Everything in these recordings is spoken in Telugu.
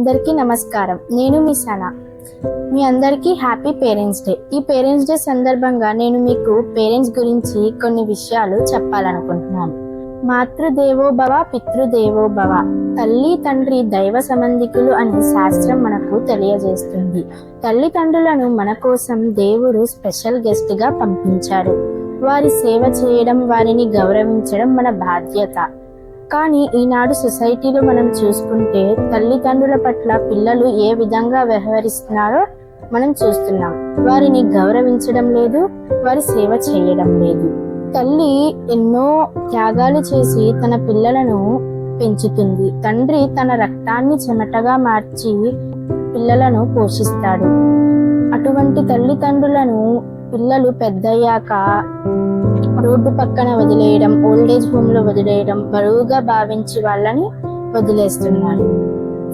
అందరికీ నమస్కారం. నేను మీ సనా. మీ అందరికీ హ్యాపీ పేరెంట్స్ డే. ఈ పేరెంట్స్ డే సందర్భంగా నేను మీకు పేరెంట్స్ గురించి కొన్ని విషయాలు చెప్పాలనుకుంటున్నాను. మాతృదేవో భవ, పితృదేవో భవ. తల్లి తండ్రి దైవ సంబంధికులు అని శాస్త్రం మనకు తెలియజేస్తుంది. తల్లిదండ్రులను మన కోసం దేవుడు స్పెషల్ గెస్ట్ గా పంపించాడు. వారి సేవ చేయడం, వారిని గౌరవించడం మన బాధ్యత. కానీ ఈనాడు సొసైటీలో మనం చూసుకుంటే తల్లిదండ్రుల పట్ల పిల్లలు ఏ విధంగా వ్యవహరిస్తున్నారో మనం చూస్తున్నాం. వారిని గౌరవించడం లేదు, వారి సేవ చేయడం లేదు. తల్లి ఎన్నో త్యాగాలు చేసి తన పిల్లలను పెంచుతుంది. తండ్రి తన రక్తాన్ని చెమటగా మార్చి పిల్లలను పోషిస్తాడు. అటువంటి తల్లిదండ్రులను పిల్లలు పెద్దయ్యాక రోడ్డు పక్కన వదిలేయడం, ఓల్డేజ్ హోమ్ లో వదిలేయడం, బరువుగా భావించి వాళ్ళని వదిలేస్తున్నారు.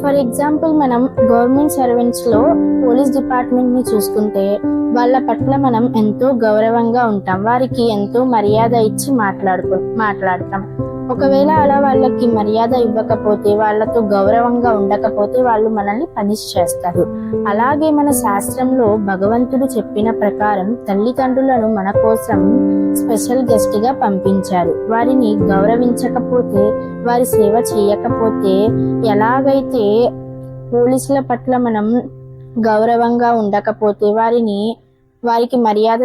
ఫర్ ఎగ్జాంపుల్, మనం గవర్నమెంట్ సర్వెంట్స్ లో పోలీస్ డిపార్ట్మెంట్ ని చూసుకుంటే వాళ్ళ పట్ల మనం ఎంతో గౌరవంగా ఉంటాం. వారికి ఎంతో మర్యాద ఇచ్చి మాట్లాడతాం. ఒకవేళ అలా వాళ్ళకి మర్యాద ఇవ్వకపోతే, వాళ్ళతో గౌరవంగా ఉండకపోతే వాళ్ళు మనల్ని పనిష్ చేస్తారు. అలాగే మన శాస్త్రంలో భగవంతుడు చెప్పిన ప్రకారం తల్లిదండ్రులను మన కోసం స్పెషల్ గెస్ట్ గా పంపించారు. వారిని గౌరవించకపోతే, వారి సేవ చేయకపోతే, ఎలాగైతే పోలీసుల పట్ల మనం గౌరవంగా ఉండకపోతే వారికి మర్యాద